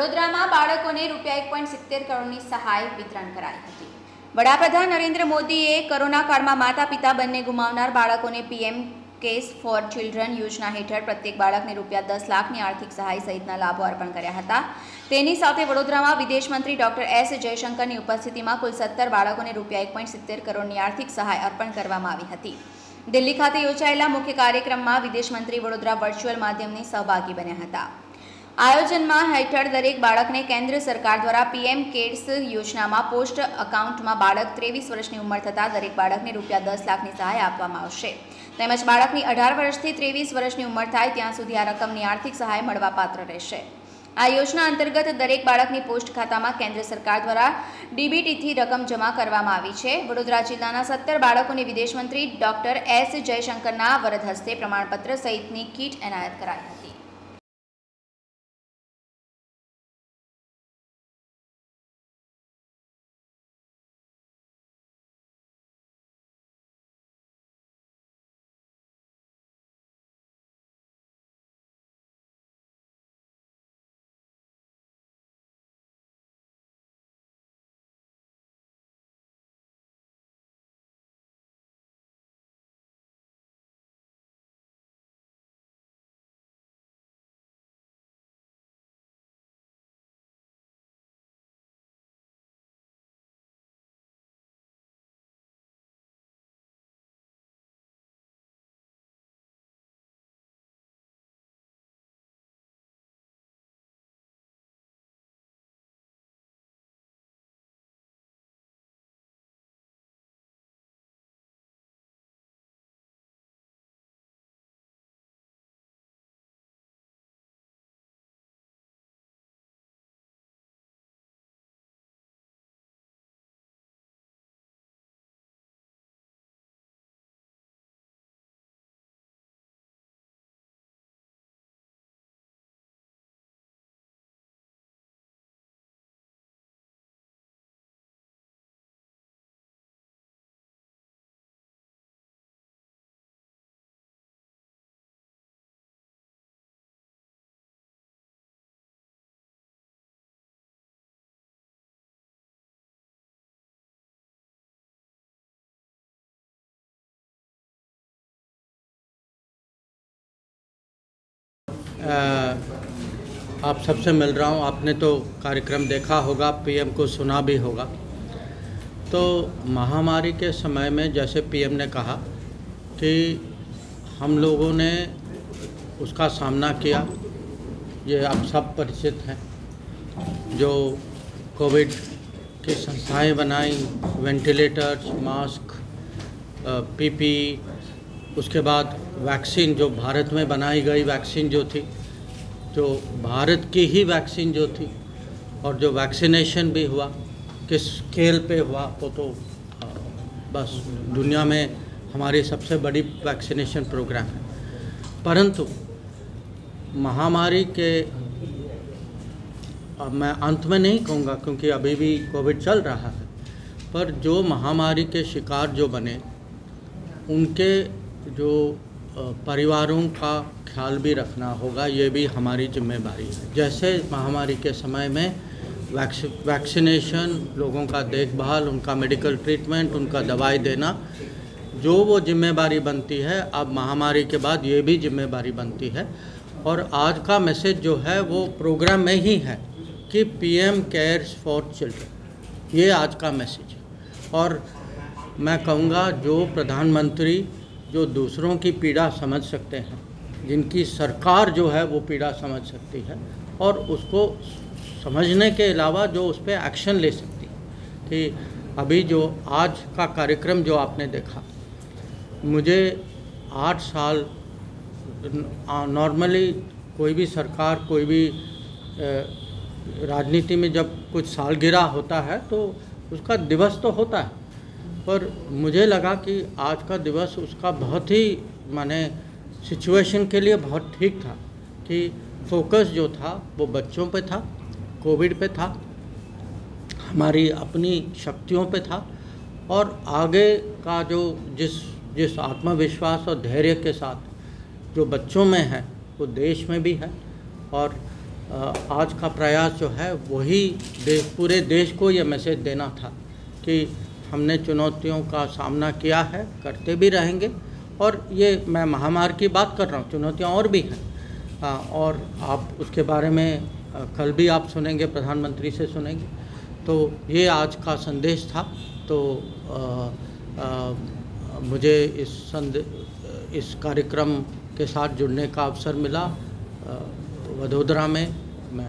વડોદરામાં બાળકોને ₹1.70 કરોડની સહાય વિતરણ કરાઈ હતી। વડાપ્રધાન નરેન્દ્ર મોદીએ કોરોના કાળમાં માતા પિતા બંને ગુમાવનાર બાળકોને પીએમ કેર્સ ફોર ચિલ્ડ્રન યોજના હેઠળ પ્રત્યેક બાળકને ₹10 લાખની આર્થિક સહાય સહિતના લાભો અર્પણ કર્યા હતા। તેની સાથે વડોદરામાં વિદેશ મંત્રી ડોક્ટર એસ જયશંકરની ઉપસ્થિતિમાં કુલ 17 બાળકોને ₹1.70 કરોડની આર્થિક સહાય અર્પણ કરવામાં આવી હતી। દિલ્હી ખાતે યોજાયેલા મુખ્ય કાર્યક્રમમાં વિદેશ મંત્રી વડોદરા વર્ચ્યુઅલ માધ્યમથી સહભાગી બન્યા હતા। આયોજનમાં હેઠળ દરેક બાળકને કેન્દ્ર સરકાર દ્વારા પીએમ કેર્સ યોજનામાં પોસ્ટ અકાઉન્ટમાં બાળક 23 વર્ષની ઉંમર થતાં દરેક બાળકને ₹10 લાખની સહાય આપવામાં આવશે। તેમજ બાળકની 18 વર્ષથી 23 વર્ષની ઉંમર થાય ત્યાં સુધી આ રકમની આર્થિક સહાય મળવાપાત્ર રહેશે। આ યોજના અંતર્ગત દરેક બાળકની પોસ્ટ ખાતામાં કેન્દ્ર સરકાર દ્વારા ડીબીટીથી રકમ જમા કરવામાં આવી છે। વડોદરા જિલ્લાના 17 બાળકોને વિદેશ મંત્રી ડોક્ટર એસ જયશંકરના વરદ હસ્તે પ્રમાણપત્ર સહિતની કીટ એનાયત કરાઈ હતી। आप सबसे मिल रहा हूँ। आपने तो कार्यक्रम देखा होगा, पीएम को सुना भी होगा। तो महामारी के समय में जैसे पीएम ने कहा कि हम लोगों ने उसका सामना किया, ये आप सब परिचित हैं। जो कोविड की संस्थाएं बनाई, वेंटिलेटर्स, मास्क, पीपी, उसके बाद वैक्सीन जो भारत में बनाई गई वैक्सीन जो थी, जो भारत की ही वैक्सीन जो थी, और जो वैक्सीनेशन भी हुआ किस स्केल पे हुआ वो तो बस दुनिया में हमारी सबसे बड़ी वैक्सीनेशन प्रोग्राम है। परंतु महामारी के मैं अंत में नहीं कहूँगा क्योंकि अभी भी कोविड चल रहा है, पर जो महामारी के शिकार जो बने उनके जो परिवारों का ख्याल भी रखना होगा, ये भी हमारी जिम्मेदारी है। जैसे महामारी के समय में वैक्सीनेशन, लोगों का देखभाल, उनका मेडिकल ट्रीटमेंट, उनका दवाई देना जो वो जिम्मेदारी बनती है, अब महामारी के बाद ये भी जिम्मेदारी बनती है। और आज का मैसेज जो है वो प्रोग्राम में ही है कि पीएम केयर्स फॉर चिल्ड्रन, ये आज का मैसेज है। और मैं कहूँगा जो प्रधानमंत्री जो दूसरों की पीड़ा समझ सकते हैं, जिनकी सरकार जो है वो पीड़ा समझ सकती है और उसको समझने के अलावा जो उस पर एक्शन ले सकती है। कि अभी जो आज का कार्यक्रम जो आपने देखा, मुझे 8 साल नॉर्मली कोई भी सरकार, कोई भी राजनीति में जब कुछ सालगिरह होता है तो उसका दिवस तो होता है, पर मुझे लगा कि आज का दिवस उसका बहुत ही माने सिचुएशन के लिए बहुत ठीक था कि फोकस जो था वो बच्चों पे था, कोविड पे था, हमारी अपनी शक्तियों पे था, और आगे का जो जिस आत्मविश्वास और धैर्य के साथ जो बच्चों में है वो देश में भी है। और आज का प्रयास जो है वही पूरे देश को ये मैसेज देना था कि हमने चुनौतियों का सामना किया है, करते भी रहेंगे। और ये मैं महामारी की बात कर रहा हूँ, चुनौतियाँ और भी हैं और आप उसके बारे में कल भी आप सुनेंगे, प्रधानमंत्री से सुनेंगे। तो ये आज का संदेश था। तो मुझे इस कार्यक्रम के साथ जुड़ने का अवसर मिला वडोदरा में